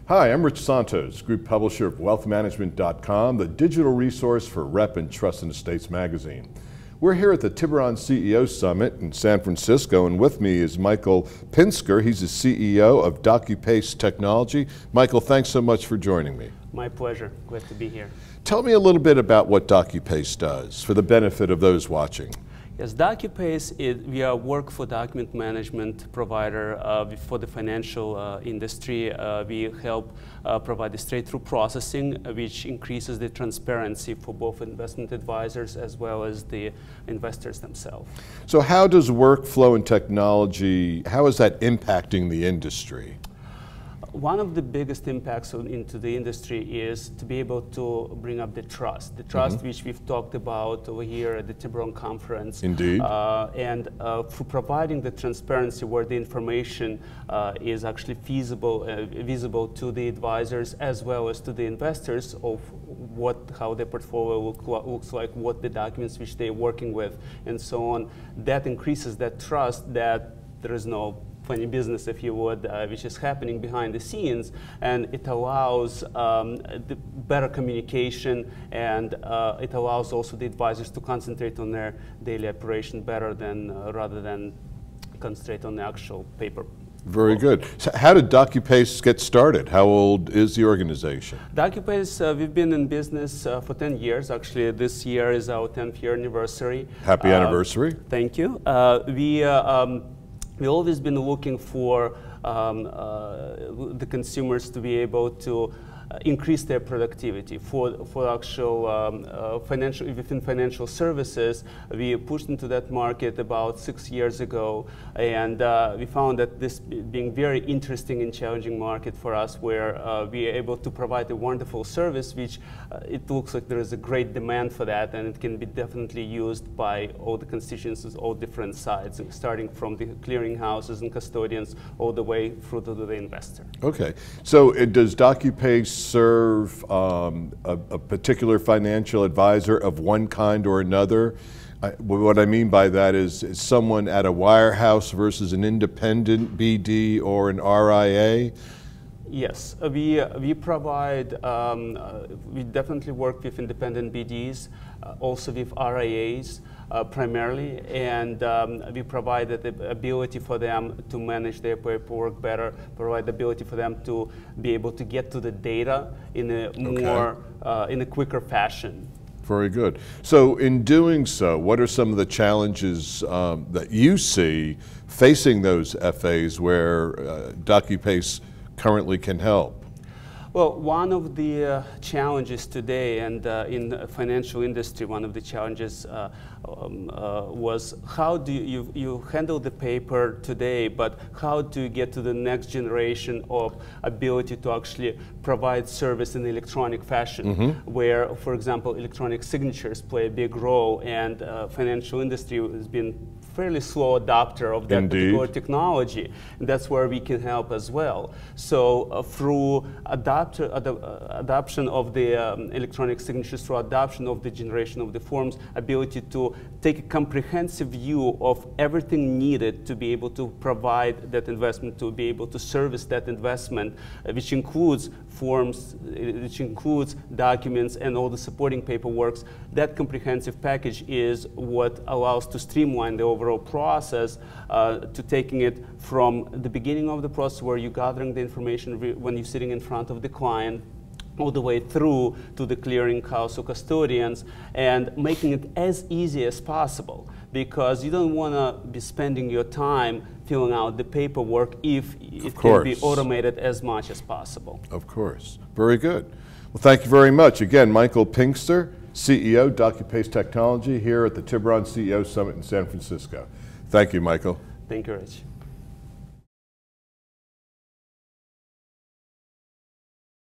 Hi, I'm Rich Santos, Group Publisher of WealthManagement.com, the digital resource for Rep and Trust and Estates magazine. We're here at the Tiburon CEO Summit in San Francisco, and with me is Michael Pinsker. He's the CEO of Docupace Technology. Michael, thanks so much for joining me. My pleasure. Glad to be here. Tell me a little bit about what Docupace does for the benefit of those watching. Yes, Docupace, we are a workflow document management provider for the financial industry. We help provide the straight-through processing, which increases the transparency for both investment advisors as well as the investors themselves. So how does workflow and technology, how is that impacting the industry? One of the biggest impacts into the industry is to be able to bring up the trust which we've talked about over here at the Tiburon conference. Indeed. For providing the transparency where the information is actually visible to the advisors as well as to the investors of how their portfolio looks like, what the documents which they're working with, and so on. That increases that trust that there is no funny business, if you would, which is happening behind the scenes, and it allows the better communication, and it allows also the advisors to concentrate on their daily operation better rather than concentrate on the actual paper. Very good. So how did Docupace get started? How old is the organization? Docupace, we've been in business for 10 years. Actually, this year is our 10th year anniversary. Happy anniversary. Thank you. We've always been looking for the consumers to be able to increase their productivity for actual within financial services. We pushed into that market about 6 years ago, and we found that this being very interesting and challenging market for us, where we are able to provide a wonderful service, which it looks like there is a great demand for that, and it can be definitely used by all the constituencies, all different sides, starting from the clearing houses and custodians all the way through to the investor. Okay, so does Docupace serve a particular financial advisor of one kind or another? What I mean by that is someone at a wirehouse versus an independent BD or an RIA? Yes, we provide, we definitely work with independent BDs, also with RIAs primarily, and we provide the ability for them to manage their paperwork better, provide the ability for them to be able to get to the data in a more, in a quicker fashion. Very good. So in doing so, what are some of the challenges that you see facing those FAs where Docupace currently can help? Well, one of the challenges today, and in the financial industry, one of the challenges was how do you handle the paper today, but how do you get to the next generation of ability to actually provide service in electronic fashion, where, for example, electronic signatures play a big role, and financial industry has been fairly slow adopter of that particular technology, and that's where we can help as well. So through adoption of the electronic signatures, through adoption of the generation of the forms, ability to take a comprehensive view of everything needed to be able to provide that investment, to be able to service that investment, which includes forms, which includes documents and all the supporting paperwork. That comprehensive package is what allows to streamline the overall process, to taking it from the beginning of the process where you're gathering the information when you're sitting in front of the client, all the way through to the clearing house or custodians, and making it as easy as possible, because you don't want to be spending your time filling out the paperwork if it can be automated as much as possible. Of course. Very good. Well, thank you very much. Again, Michael Pinsker, CEO, Docupace Technology, here at the Tiburon CEO Summit in San Francisco. Thank you, Michael. Thank you, Rich.